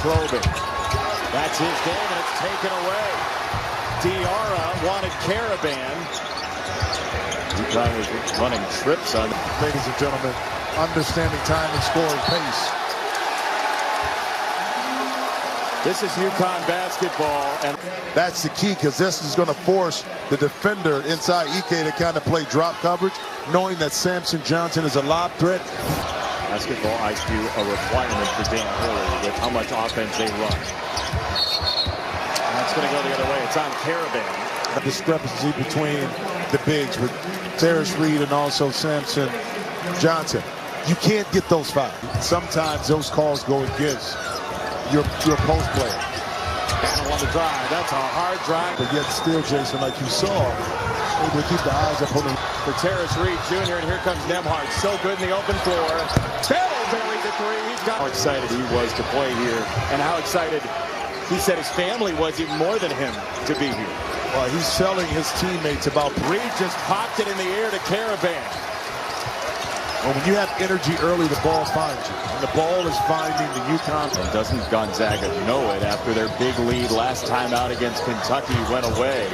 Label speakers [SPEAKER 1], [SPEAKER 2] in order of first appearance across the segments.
[SPEAKER 1] probing. That's his game, and it's taken away. Diarra wanted Caravan. UConn was running trips on.
[SPEAKER 2] Ladies and gentlemen, understanding time and scoring pace.
[SPEAKER 1] This is UConn basketball, and
[SPEAKER 2] that's the key, because this is going to force the defender inside Ike to kind of play drop coverage, knowing that Samson Johnson is a lob threat.
[SPEAKER 1] Basketball IQ a requirement for Dan Hurley with how much offense they run. That's going to go the other way. It's on Caravan.
[SPEAKER 2] The discrepancy between the bigs with Terrence Reed and also Samson Johnson. You can't get those fouls. Sometimes those calls go against your post player.
[SPEAKER 1] Battle on the drive. That's a hard drive.
[SPEAKER 2] But yet still, Jason, like you saw, able to keep the eyes up on him.
[SPEAKER 1] For Terrence Reed Jr., and here comes Nembhard. So good in the open floor. Battle buries the three. He's got how excited he was to play here, and how excited he said his family was even more than him to be here.
[SPEAKER 2] Well, he's telling his teammates about
[SPEAKER 1] Reed just popped it in the air to Caravan.
[SPEAKER 2] Well, when you have energy early, the ball finds you. And the ball is finding the UConn.
[SPEAKER 1] And doesn't Gonzaga know it after their big lead last time out against Kentucky went away?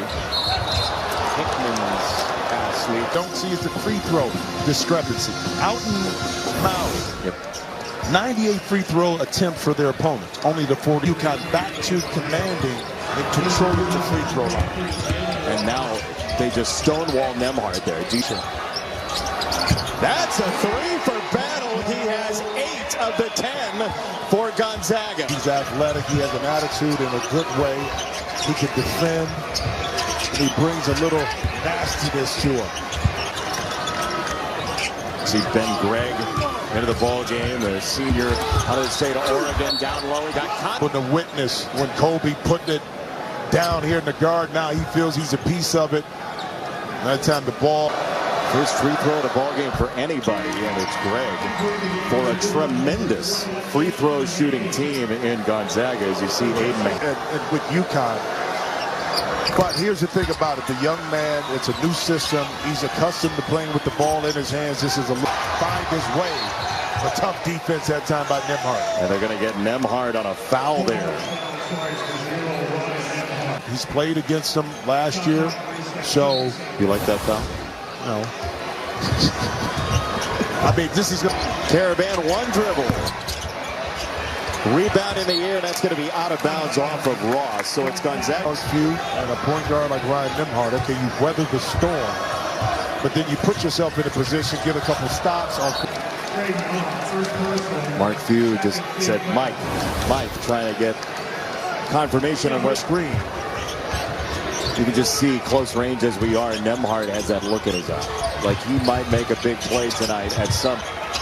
[SPEAKER 1] Hickman's pass lead.
[SPEAKER 2] Don't see it's a free throw discrepancy. Out and Maui.
[SPEAKER 1] Yep.
[SPEAKER 2] 98 free throw attempts for their opponents. Only the 40. UConn back to commanding and controlling the free throw line.
[SPEAKER 1] And now they just stonewall Nembhard there. Decent. That's a three for Battle. He has 8 of the 10 for Gonzaga.
[SPEAKER 2] He's athletic. He has an attitude in a good way. He can defend. And he brings a little nastiness to him.
[SPEAKER 1] See Ben Gregg into the ball game, the senior out of the state of Oregon, down low. He got caught.
[SPEAKER 2] With the witness when Kobe putting it down here in the guard, now he feels he's a piece of it. That time the ball.
[SPEAKER 1] First free throw of the ball game for anybody, and it's Gregg for a tremendous free throw shooting team in Gonzaga, as you see Aiden.
[SPEAKER 2] And with UConn. But here's the thing about it. The young man, it's a new system. He's accustomed to playing with the ball in his hands. This is a find his way. A tough defense that time by Nembhard.
[SPEAKER 1] And they're going to get Nembhard on a foul there.
[SPEAKER 2] He's played against them last year, so.
[SPEAKER 1] You like that foul?
[SPEAKER 2] No. I mean, this is
[SPEAKER 1] Caravan, one dribble. Rebound in the air, that's going to be out of bounds off of Ross. So it's Gonzaga.
[SPEAKER 2] And a point guard like Ryan Nembhard, okay, you weathered the storm, but then you put yourself in a position, get a couple stops.
[SPEAKER 1] Mark Few just said, Mike, trying to get confirmation on where screen. You can just see close range as we are. Nembhard has that look in his eye, like he might make a big play tonight at some.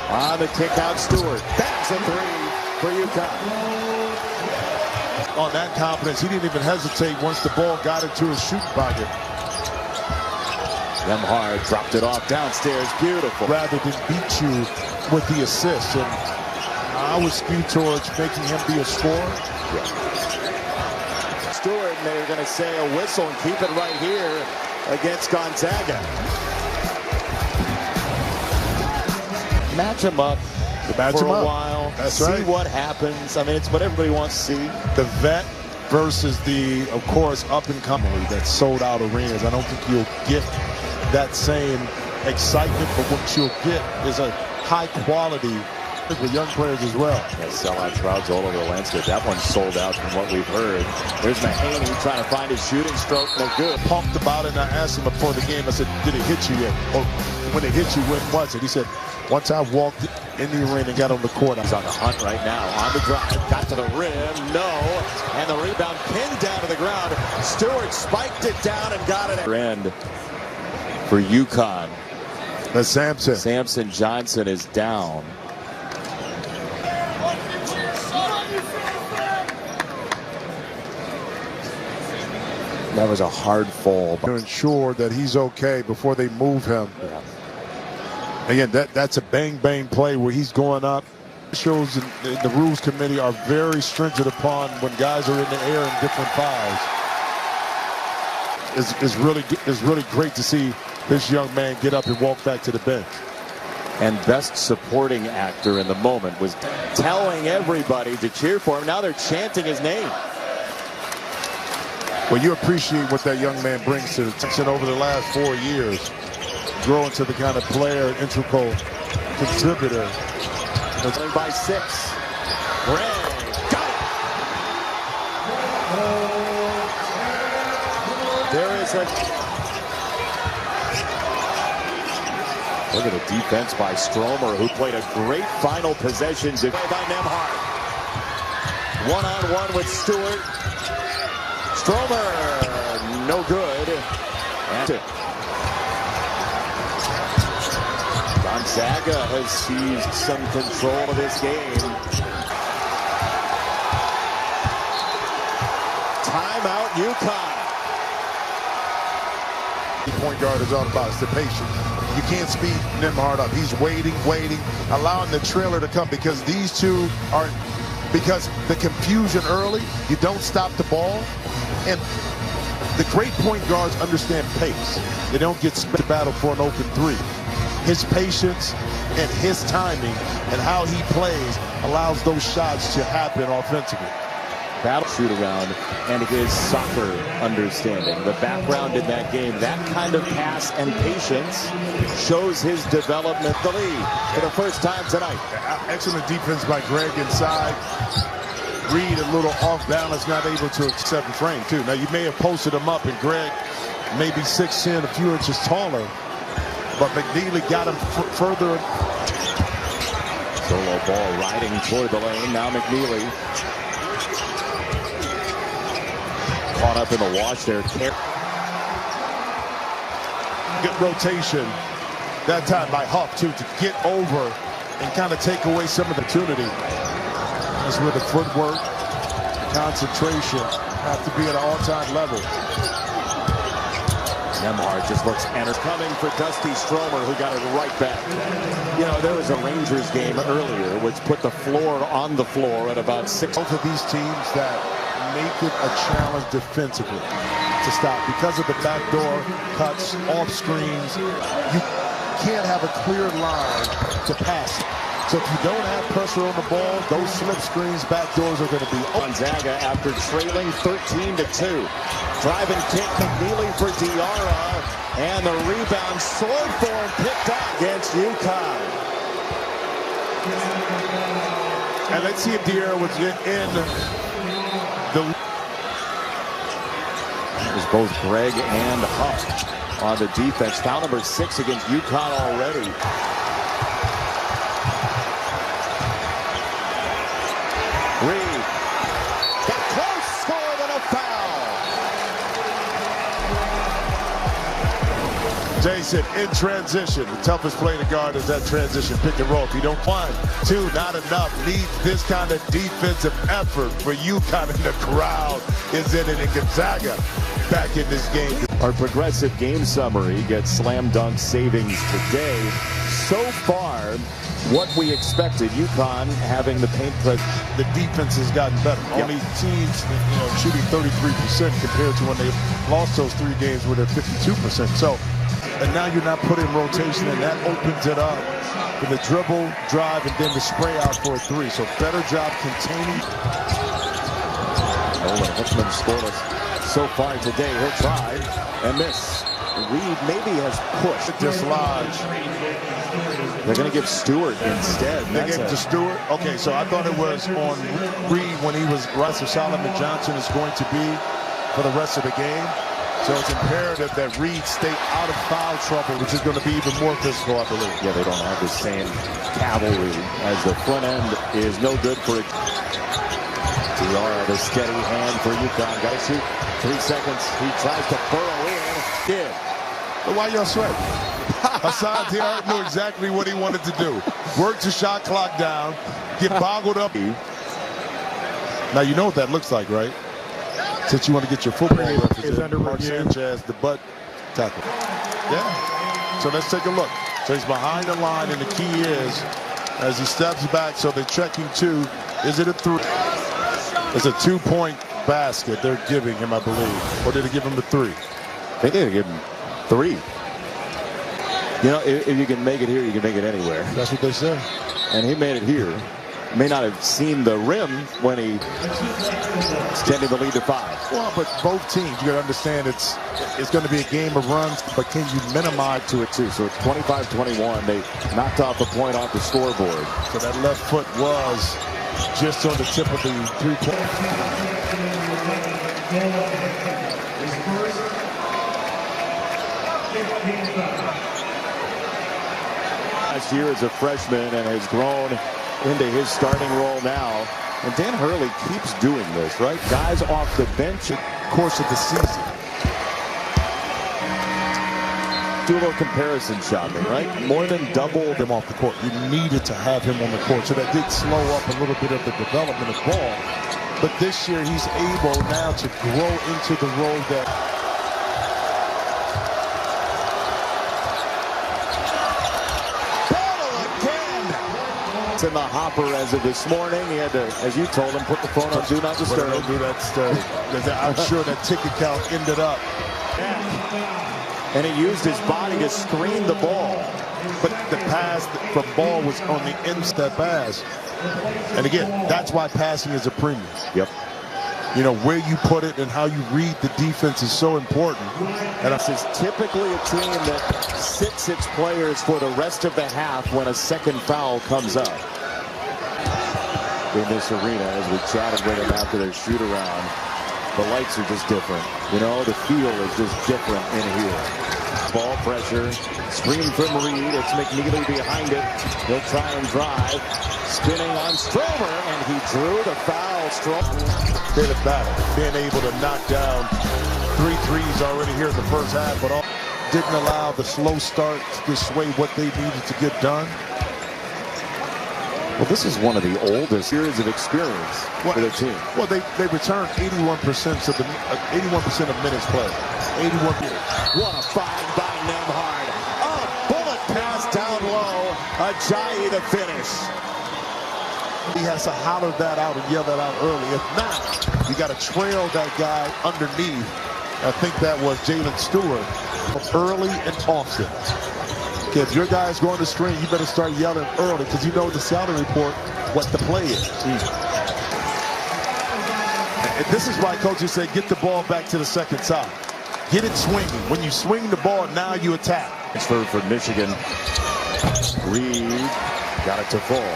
[SPEAKER 1] On the kick out, Stewart. That's a three for UConn.
[SPEAKER 2] On that confidence, he didn't even hesitate once the ball got into his shooting pocket.
[SPEAKER 1] Nembhard dropped it off downstairs. Beautiful.
[SPEAKER 2] Rather than beat you with the assist. And I would skew towards making him be a scorer.
[SPEAKER 1] Yeah. Stewart, and they're going to say a whistle and keep it right here against Gonzaga. Match them up for a while.
[SPEAKER 2] That's
[SPEAKER 1] see
[SPEAKER 2] right.
[SPEAKER 1] What happens. I mean, it's what everybody wants to see.
[SPEAKER 2] The vet versus the, of course, up-and-coming that sold out arenas. I don't think you'll get that same excitement, but what you'll get is a high quality with young players as well.
[SPEAKER 1] Yeah, sellout crowds all over the landscape. That one's sold out from what we've heard. There's Mahaney trying to find his shooting stroke. No good.
[SPEAKER 2] Pumped about it, and I asked him before the game, I said, did it hit you yet? Or when it hit you, when was it? He said, once I walked in the arena and got on the court.
[SPEAKER 1] He's on the hunt right now. On the drive. Got to the rim. No. And the rebound pinned down to the ground. Stewart spiked it down and got it. End for UConn.
[SPEAKER 2] That's Samson.
[SPEAKER 1] Samson Johnson is down. That was a hard fall.
[SPEAKER 2] To ensure that he's okay before they move him.
[SPEAKER 1] Yeah.
[SPEAKER 2] Again, that's a bang-bang play where he's going up. Officials and the rules committee are very stringent upon when guys are in the air in different fouls. It's really great to see this young man get up and walk back to the bench.
[SPEAKER 1] and best supporting actor in the moment, was telling everybody to cheer for him. Now they're chanting his name.
[SPEAKER 2] Well, you appreciate what that young man brings to the team over the last 4 years, growing to the kind of player, integral contributor.
[SPEAKER 1] By 6. Greg got it. There is a look at the defense by Stromer, who played a great final possession by Nembhard. One-on-one with Stewart. Stromer, no good. And Gonzaga has seized some control of this game. Timeout, UConn.
[SPEAKER 2] Point guard is all about is the patience. You can't speed Nembhard up. He's waiting, allowing the trailer to come, because these two are, because the confusion early, you don't stop the ball. And the great point guards understand pace. They don't get to battle for an open three. His patience and his timing and how he plays allows those shots to happen offensively.
[SPEAKER 1] Battle shoot around and his soccer understanding. The background in that game, that kind of pass and patience shows his development. The lead for the first time tonight.
[SPEAKER 2] Excellent defense by Greg inside. Reed a little off balance, not able to accept the frame too. Now you may have posted him up, and Greg maybe 6'10", a few inches taller, but McNeely got him further.
[SPEAKER 1] Solo ball riding toward the lane. Now McNeely caught up in the wash there.
[SPEAKER 2] Good rotation that time by Huff too, to get over and kind of take away some of the opportunity. That's where the footwork, concentration have to be at an all-time level.
[SPEAKER 1] Nembhard just looks coming for Dusty Stromer, who got it right back. You know, there was a Rangers game earlier which put the floor on the floor at about 6.
[SPEAKER 2] Both of these teams that make it a challenge defensively to stop because of the backdoor cuts, off screens. You can't have a clear line to pass it. So if you don't have pressure on the ball, those slip screens, back doors are going to be open.
[SPEAKER 1] Gonzaga after trailing 13-2. Drive and kick, McNeely for Diarra. And the rebound, sword form picked up against UConn.
[SPEAKER 2] And let's see if Diarra was in the...
[SPEAKER 1] It was both Greg and Huff on the defense. Foul number 6 against UConn already. Reed got close, scored, and a foul.
[SPEAKER 2] Jason, in transition, the toughest play to guard is that transition pick and roll. If you don't 1, 2, not enough. Need this kind of defensive effort for UConn, and the crowd is in it. And Gonzaga back in this game.
[SPEAKER 1] Our progressive game summary gets slam dunk savings today. So far, what we expected, UConn having the paint press.
[SPEAKER 2] The defense has gotten better. Yep. Only teams, shooting 33% compared to when they lost those 3 games where they're 52%. So, and now you're not putting rotation, and that opens it up for the dribble, drive, and then the spray out for a 3. So better job containing.
[SPEAKER 1] Hickman scoreless so far today. He'll try and miss. Reed maybe has pushed.
[SPEAKER 2] Dislodge.
[SPEAKER 1] They're going to give Stewart instead.
[SPEAKER 2] They gave it to Stewart? Okay, so I thought it was on Reed when he was right. So Solomon Johnson is going to be for the rest of the game. So it's imperative that Reed stay out of foul trouble, which is going to be even more physical, I believe.
[SPEAKER 1] Yeah, they don't have the same cavalry as the front end is no good for it. Diarra, the steady hand for UConn. Got to shoot. 3 seconds. He tries to burrow in. Did.
[SPEAKER 2] But why y'all sweat? Hassan Diarra knew exactly what he wanted to do. Work the shot clock down. Get boggled up. Now you know what that looks like, right? Since you want to get your football reference under Mark Sanchez, the butt tackle. Yeah. So let's take a look. So he's behind the line, and the key is, as he steps back, so they're checking 2. Is it a 3? It's a 2-point basket they're giving him, I believe. Or did they give him a 3?
[SPEAKER 1] They did give him 3. You know, if you can make it here, you can make it anywhere.
[SPEAKER 2] That's what they say.
[SPEAKER 1] And he made it here. May not have seen the rim when he extended the lead to 5.
[SPEAKER 2] Well, but both teams, you got to understand it's going to be a game of runs, but can you minimize
[SPEAKER 1] to it too? So it's 25-21. They knocked off a point off the scoreboard.
[SPEAKER 2] So that left foot was just on the tip of the three-point.
[SPEAKER 1] Last year as a freshman and has grown into his starting role now. And Dan Hurley keeps doing this, right? Guys off the bench
[SPEAKER 2] Course of the season.
[SPEAKER 1] Do a little comparison shopping, right? More than double
[SPEAKER 2] them off the court. You needed to have him on the court. So that did slow up a little bit of the development of ball. But this year he's able now to grow into the role that
[SPEAKER 1] in the hopper as of this morning. He had to, as you told him, put the phone on Do Not Disturb.
[SPEAKER 2] Do Not Disturb. I'm sure that ticket count ended up.
[SPEAKER 1] And he used his body to screen the ball.
[SPEAKER 2] But the pass from ball was on the inside pass. And again, that's why passing is a premium.
[SPEAKER 1] Yep.
[SPEAKER 2] You know, where you put it and how you read the defense is so important.
[SPEAKER 1] And this is typically a team that sits its players for the rest of the half when a second foul comes up. In this arena, as we chatted with them after their shoot around, the lights are just different. You know, the feel is just different in here. Ball pressure, screen from Reed. It's McNeely behind it. He'll try and drive. Spinning on Stromer, and he drew the foul. Stromer.
[SPEAKER 2] Bit of battle, being able to knock down 3 threes already here in the first half, but all didn't allow the slow start to sway what they needed to get done.
[SPEAKER 1] Well, this is one of the oldest years of experience for the team.
[SPEAKER 2] Well, they returned 81% of the 81% of minutes played. 81.
[SPEAKER 1] What a find by Nembhard. A bullet pass down low. Ajayi to finish.
[SPEAKER 2] He has to holler that out and yell that out early. If not, you got to trail that guy underneath. I think that was Jalen Stewart. Early and often. If your guy's going to screen, you better start yelling early because you know the scouting report what the play is. And this is why coaches say get the ball back to the second side. Get it swinging. When you swing the ball, now you attack.
[SPEAKER 1] Transfer for Michigan. Reed got it to full.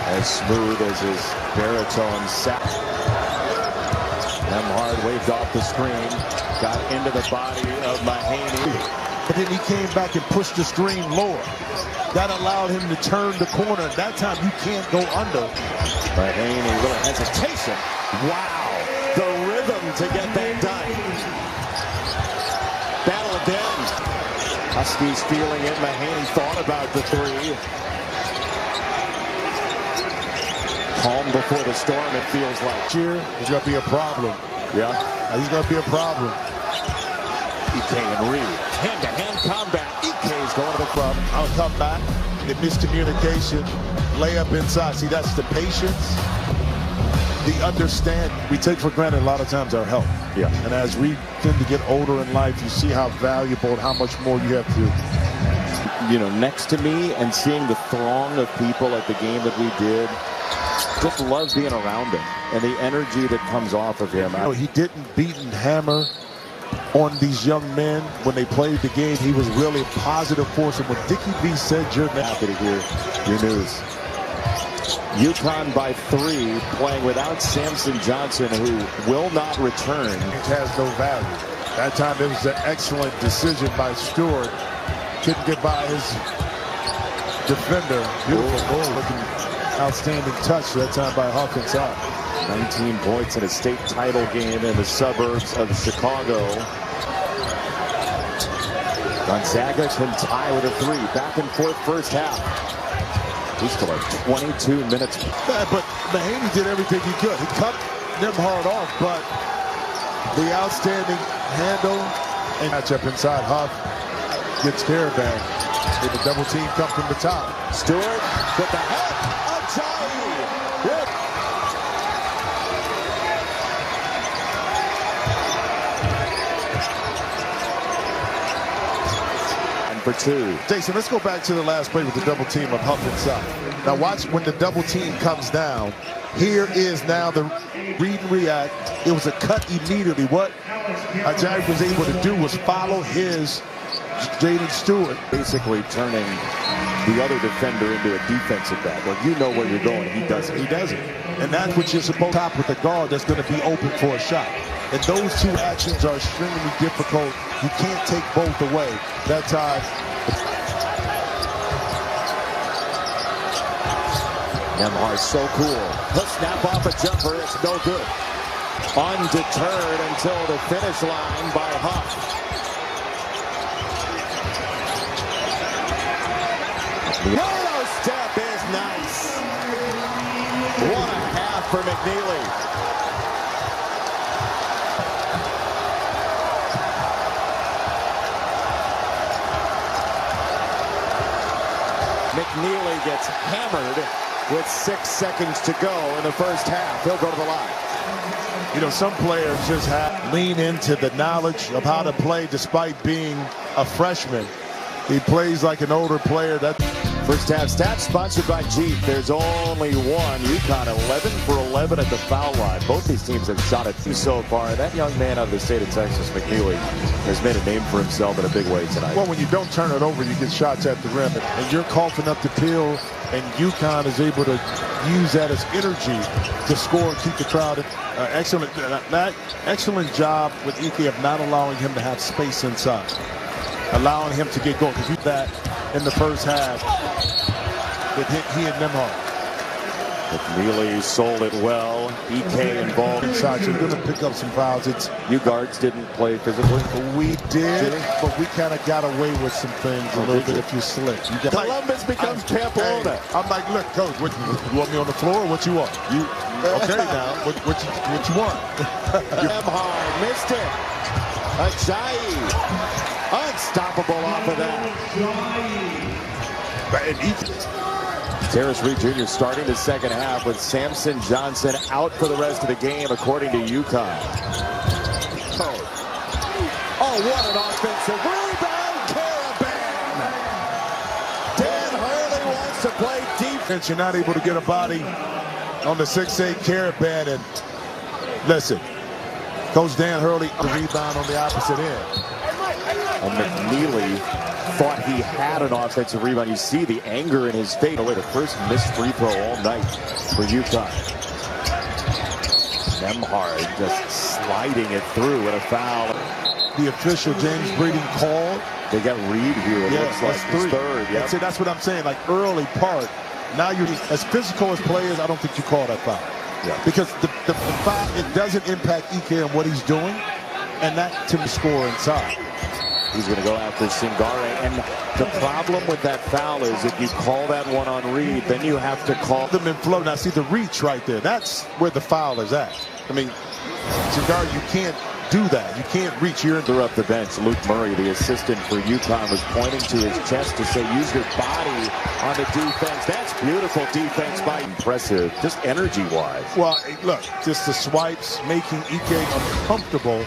[SPEAKER 1] As smooth as his baritone sack. Nembhard waved off the screen. Got into the body of Mahaney.
[SPEAKER 2] But then he came back and pushed the screen lower. That allowed him to turn the corner. That time you can't go under.
[SPEAKER 1] Mahaney, a little hesitation. Wow. The rhythm to get that done. Battle again. Huskies feeling it. Mahaney thought about the 3. Calm before the storm, it feels like.
[SPEAKER 2] Here, there's going to be a problem.
[SPEAKER 1] Yeah.
[SPEAKER 2] He's going to be a problem.
[SPEAKER 1] EK and Reed. Hand-to-hand combat. EK's going to the front.
[SPEAKER 2] I'll come back. The miscommunication. Layup inside. See, that's the patience. The understanding. We take for granted a lot of times our health.
[SPEAKER 1] Yeah.
[SPEAKER 2] And as we tend to get older in life, you see how valuable and how much more you have to.
[SPEAKER 1] You know, next to me and seeing the throng of people at the game that we did. Just loves being around him and the energy that comes off of him.
[SPEAKER 2] He didn't beat and hammer on these young men when they played the game. He was really a positive force. And when Dickie B said, you're
[SPEAKER 1] happy to hear your news. UConn by 3, playing without Samson Johnson, who will not return.
[SPEAKER 2] It has no value. That time it was an excellent decision by Stewart. Couldn't get by his defender. Beautiful goal. Looking outstanding touch that time by Hawkins out.
[SPEAKER 1] 19 points in a state title game in the suburbs of Chicago. Gonzaga can tie with a 3. Back and forth first half. We still have 22 minutes.
[SPEAKER 2] But Mahaney did everything he could. He cut Nembhard off, but the outstanding handle and matchup inside. Huff gets Caravan. Did the double team come from the top?
[SPEAKER 1] Stewart with the head. Ajayi. for 2.
[SPEAKER 2] Jason, let's go back to the last play with the double team of Huff inside. Now watch when the double team comes down. Here is now the read and react. It was a cut immediately. What Ajayi was able to do was follow his Jaden Stewart.
[SPEAKER 1] Basically turning the other defender into a defensive back. Like, you know where you're going. He doesn't.
[SPEAKER 2] He doesn't. And that's what you're supposed to top with the guard that's going to be open for a shot. And those two actions are extremely difficult. You can't take both away. That time.
[SPEAKER 1] Nembhard so cool. He'll snap off a jumper. It's no good. Undeterred until the finish line by Huff. Photo step is nice. What a half for McNeely. McNeely gets hammered with 6 seconds to go in the first half. He'll go to the line.
[SPEAKER 2] You know, some players just have lean into the knowledge of how to play despite being a freshman. He plays like an older player. That
[SPEAKER 1] first half stats sponsored by Jeep. There's only one. UConn 11 for 11 at the foul line. Both these teams have shot it so far. That young man out of the state of Texas, McNeely, has made a name for himself in a big way tonight.
[SPEAKER 2] Well, when you don't turn it over, you get shots at the rim, and you're coughing up the pill, and UConn is able to use that as energy to score and keep the crowd. Excellent job with Ike of not allowing him to have space inside, allowing him to get going. Because you that in the first half with he and Nembhard.
[SPEAKER 1] McNeely sold it well. EK involved
[SPEAKER 2] inside. So you're going to pick up some fouls.
[SPEAKER 1] You guards didn't play physically.
[SPEAKER 2] We did, but we kind of got away with some things a little bit if you slip.
[SPEAKER 1] Columbus becomes Pamplona.
[SPEAKER 2] Hey, I'm like, look, coach, you want me on the floor or what you want? You okay now? What you want?
[SPEAKER 1] Nembhard missed it. Ajayi unstoppable off of that. Terrace Reed Jr. starting the second half with Samson Johnson out for the rest of the game, according to UConn. Oh, what an offensive rebound, Caravan! Dan Hurley wants to play defense.
[SPEAKER 2] You're not able to get a body on the 6'8" Caravan, and listen, Coach Dan Hurley, the rebound on the opposite end.
[SPEAKER 1] McNeely thought he had an offensive rebound. You see the anger in his face. The first missed free throw all night for UConn. Nembhard just sliding it through with a foul.
[SPEAKER 2] The official James Breeding called.
[SPEAKER 1] They got Reed here. It looks like his third. Yep.
[SPEAKER 2] That's what I'm saying. Like early part. Now you're as physical as players. I don't think you call that foul.
[SPEAKER 1] Yeah.
[SPEAKER 2] Because the foul, it doesn't impact Ike and what he's doing, and that to score inside.
[SPEAKER 1] He's going to go after Singare, and the problem with that foul is if you call that one on Reed, then you have to call
[SPEAKER 2] them in flow. Now see the reach right there. That's where the foul is at. I mean, Singare, you can't do that. You can't reach here.
[SPEAKER 1] They're up the bench. Luke Murray, the assistant for UConn, was pointing to his chest to say, use your body on the defense. That's beautiful defense by impressive, just energy-wise.
[SPEAKER 2] Well, look, just the swipes making Ike uncomfortable.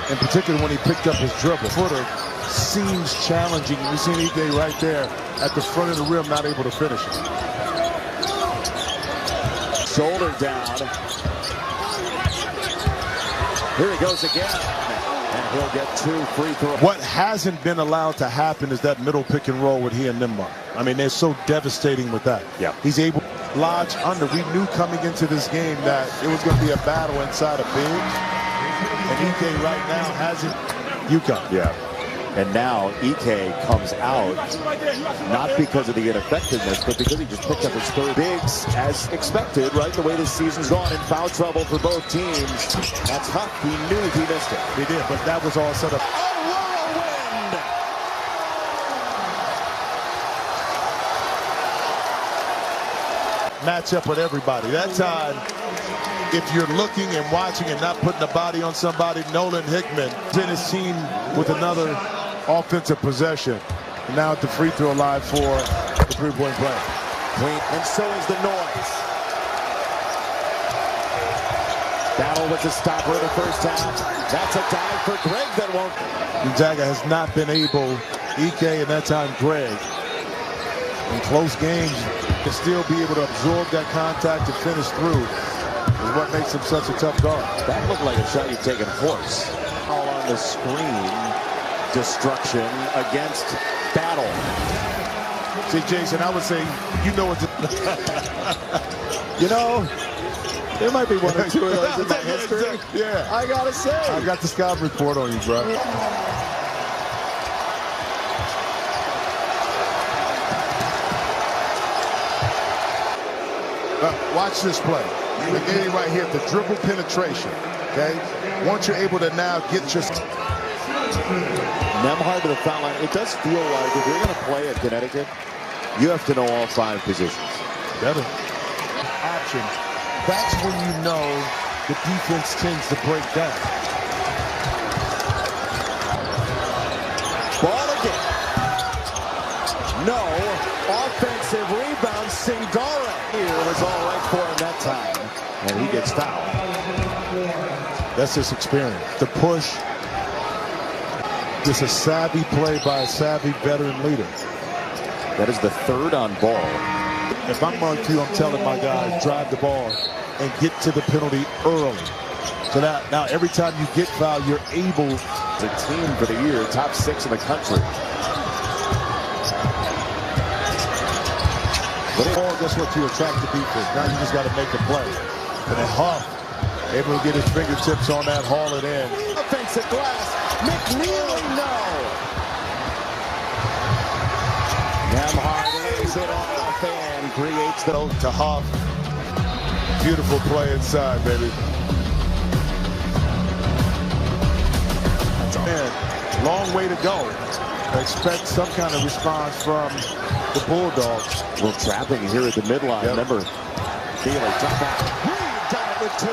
[SPEAKER 2] In particular, when he picked up his dribble. Footer seems challenging. You see Ike right there at the front of the rim, not able to finish it.
[SPEAKER 1] Shoulder down. Here he goes again. And he'll get 2 free throws.
[SPEAKER 2] What hasn't been allowed to happen is that middle pick and roll with he and Nembhard. I mean, they're so devastating with that.
[SPEAKER 1] Yeah.
[SPEAKER 2] He's able to lodge under. We knew coming into this game that it was going to be a battle inside of big. And Ike right now hasn't. UConn.
[SPEAKER 1] Yeah. And now Ike comes out, not because of the ineffectiveness, but because he just picked up his third. Bigs, as expected, right? The way this season's gone, in foul trouble for both teams. That's Huff. He knew he missed it.
[SPEAKER 2] He did, but that was all set up.
[SPEAKER 1] A whirlwind!
[SPEAKER 2] Match up with everybody. That time, if you're looking and watching and not putting a body on somebody, Nolan Hickman in his team with another offensive possession. And now at the free throw line for the three-point play.
[SPEAKER 1] And so is the noise. Battle with the stopper in the first half. That's a dive for Greg that won't.
[SPEAKER 2] Gonzaga has not been able Ike and that time Greg. In close games, to still be able to absorb that contact and finish through is what makes him such a tough guard.
[SPEAKER 1] That looked like a shot you'd take in horse. All on the screen. Destruction against Battle.
[SPEAKER 2] See, Jason, I would say, you know what
[SPEAKER 1] you know, there might be one or two of those in my history.
[SPEAKER 2] Yeah.
[SPEAKER 1] I gotta say.
[SPEAKER 2] I got the scouting report on you, bro. Watch this play. You're getting right here, the dribble penetration. Okay? Once you're able to now get your...
[SPEAKER 1] Nembhard to the foul line. It does feel like if you're going to play at Connecticut, you have to know all 5 positions.
[SPEAKER 2] Better. Option. That's when you know the defense tends to break down.
[SPEAKER 1] Ball again. No. Offensive rebound. Singara here was all right for him that time. And he gets fouled.
[SPEAKER 2] That's his experience. The push. Just a savvy play by a savvy veteran leader.
[SPEAKER 1] That is the 3rd on ball.
[SPEAKER 2] If I'm on you, I'm telling my guys, drive the ball and get to the penalty early. So that now every time you get fouled, you're able.
[SPEAKER 1] The team for the year, top 6 in the country.
[SPEAKER 2] But guess what? You attract the defense. Now you just got to make a play. And then Huff, able to get his fingertips on that, haul it in.
[SPEAKER 1] Offensive glass. McNeely, no. Nembhard lays it off and creates the
[SPEAKER 2] to Huff. Beautiful play inside, baby. Man, long way to go. I expect some kind of response from the Bulldogs.
[SPEAKER 1] A little trapping here at the midline. Yep. Remember, Feely, top out. Reed got it with 2.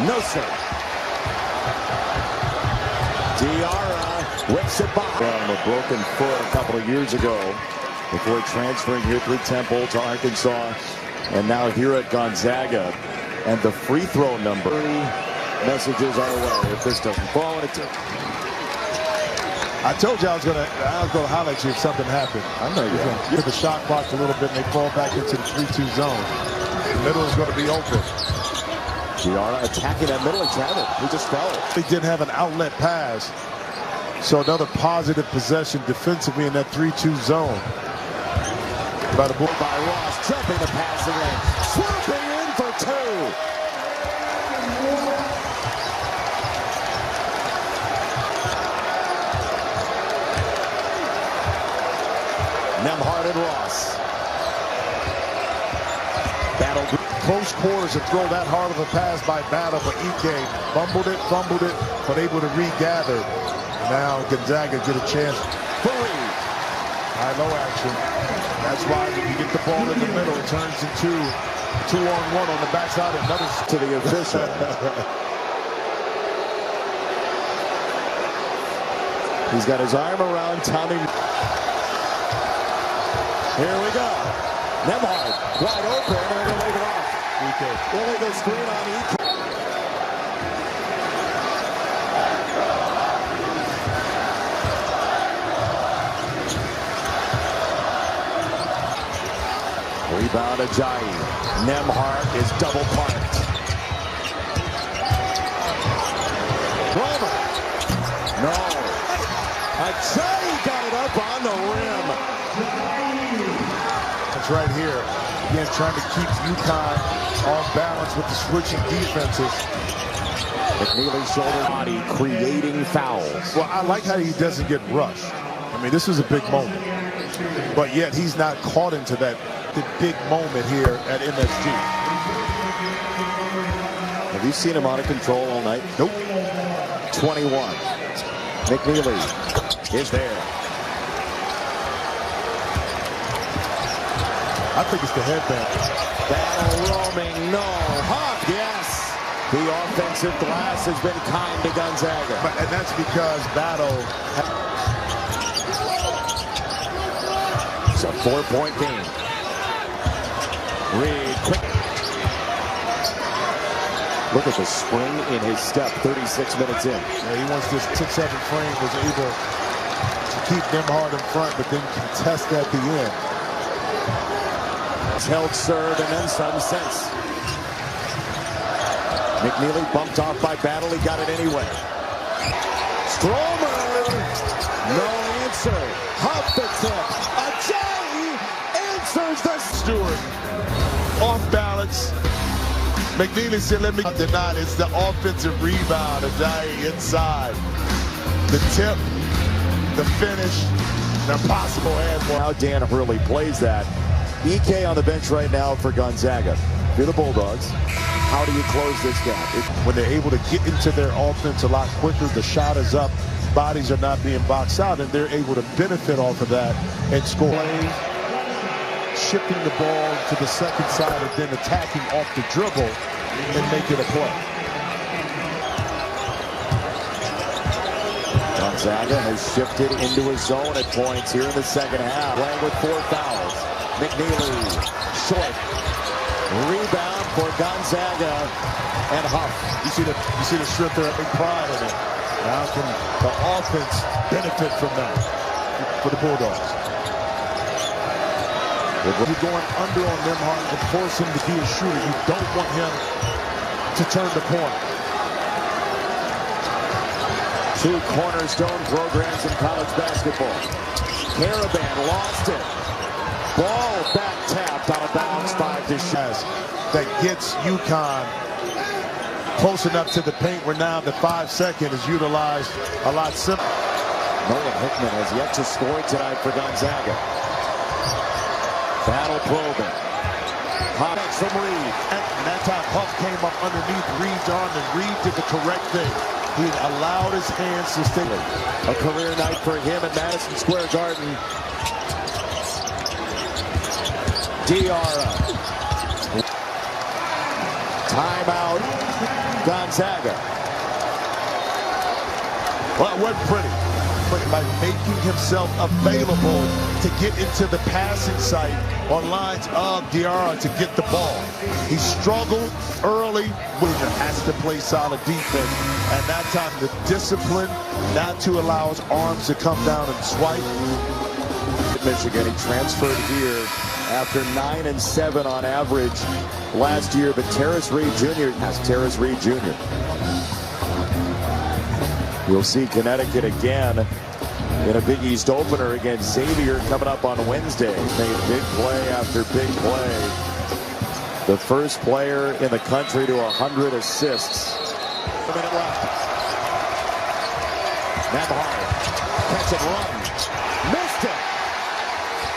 [SPEAKER 1] No, sir. Diarra whips it by. From a broken foot a couple of years ago before transferring here through Temple to Arkansas and now here at Gonzaga. And the free throw number. Messages our way if this doesn't fall.
[SPEAKER 2] I told you I was gonna highlight you if something happened.
[SPEAKER 1] I know you.
[SPEAKER 2] Get the shot clock a little bit and they fall back into the 3-2 zone. The middle is going to be open.
[SPEAKER 1] Diarra attacking that middle. He just fell.
[SPEAKER 2] He didn't have an outlet pass. So another positive possession defensively in that 3-2 zone.
[SPEAKER 1] By the ball by Ross, jumping the passing lane, swooping in for 2. Nembhard and Ross. Battle.
[SPEAKER 2] Close quarters to throw that hard of a pass by Battle, but Ike fumbled it, but able to regather. Now Gonzaga get a chance. High-low action. That's why when you get the ball in the middle, it turns into 2-on-1 on the backside. Another
[SPEAKER 1] to the official. He's got his arm around Tommy. Here we go. Nembhard wide open, and they're going to leave it off. Illegal screen on Ike. Rebound Ajayi. Nembhard is double parked. Glover. No. Ajayi got it up on the rim.
[SPEAKER 2] That's right here. Again, trying to keep UConn off balance with the switching defenses.
[SPEAKER 1] McNeely's shoulder body creating fouls.
[SPEAKER 2] Well, I like how he doesn't get rushed. I mean, this is a big moment. But yet he's not caught into that big moment here at MSG.
[SPEAKER 1] Have you seen him out of control all night?
[SPEAKER 2] Nope.
[SPEAKER 1] 21. McNeely is there.
[SPEAKER 2] I think it's the headband.
[SPEAKER 1] Battle roaming, no. Huff, yes. The offensive glass has been kind to Gonzaga.
[SPEAKER 2] And that's because Battle.
[SPEAKER 1] It's a 4-point game. Reed, quick. Look at the spring in his step 36 minutes in.
[SPEAKER 2] Yeah, he wants this 6-7 frame, was able to keep Nembhard in front, but then contest at the end.
[SPEAKER 1] Held serve and then some sense. McNeely bumped off by Battle. He got it anyway. Stromer. No answer. Huff the tip. Ajayi answers the
[SPEAKER 2] Stewart off balance. McNeely said, let me deny it. It's the offensive rebound. Ajayi inside. The tip, the finish, the possible handball.
[SPEAKER 1] Now Dan Hurley plays that. EK on the bench right now for Gonzaga. For the Bulldogs, how do you close this gap?
[SPEAKER 2] When they're able to get into their offense a lot quicker, the shot is up, bodies are not being boxed out, and they're able to benefit off of that and score. Shifting the ball to the second side and then attacking off the dribble and make it a play.
[SPEAKER 1] Gonzaga has shifted into a zone at points here in the second half. Playing with 4 fouls. McNeely, short. Rebound for Gonzaga and Huff.
[SPEAKER 2] You see the strip there, big pride in it. How can the offense benefit from that for the Bulldogs? You're going under on Nembhard and force him to be a shooter. You don't want him to turn the corner.
[SPEAKER 1] 2 cornerstone programs in college basketball. Caravan lost it. Ball back tapped out of bounds by Deshaz.
[SPEAKER 2] That gets UConn close enough to the paint where now the 5-second is utilized a lot simpler.
[SPEAKER 1] Nolan Hickman has yet to score tonight for Gonzaga. Battle probing. Hot from Reed.
[SPEAKER 2] And that time Huff came up underneath Reed's arm and Reed did the correct thing. He allowed his hands to stay.
[SPEAKER 1] A career night for him at Madison Square Garden. Diarra. Timeout. Gonzaga.
[SPEAKER 2] Well, it wasn't pretty, but by making himself available to get into the passing site on lines of Diarra to get the ball. He struggled early. Williams has to play solid defense. And that time, the discipline not to allow his arms to come down and swipe.
[SPEAKER 1] Michigan, he transferred here after 9 and 7 on average last year, but Terrace Reed Jr. has Terrace Reed Jr. We'll see Connecticut again in a Big East opener against Xavier coming up on Wednesday. Made big play after big play. The first player in the country to 100 assists. A minute left. Nembhard. Catch and run. Missed it.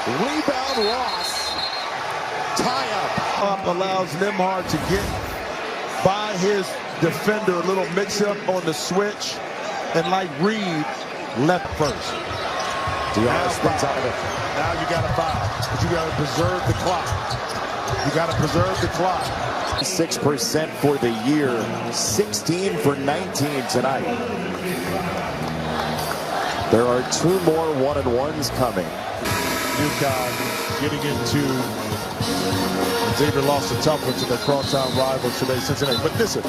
[SPEAKER 1] Rebound Ross. Tie up.
[SPEAKER 2] Allows Nembhard to get by his defender. A little mix-up on the switch. And like Reed, left first.
[SPEAKER 1] Diarra spins out of it.
[SPEAKER 2] Now you got a foul. But you got to preserve the clock. You got to preserve the clock.
[SPEAKER 1] 6% for the year. 16 for 19 tonight. There are 2 more 1-and-1s coming.
[SPEAKER 2] UConn getting into Xavier lost a tough one to their crosstown rivals today, Cincinnati. But listen,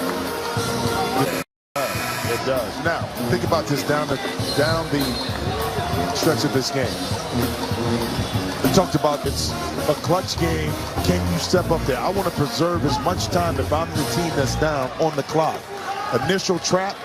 [SPEAKER 2] it does. Now, think about this down the stretch of this game. We talked about it's a clutch game. Can you step up there? I want to preserve as much time if I'm the team that's down on the clock. Initial trap.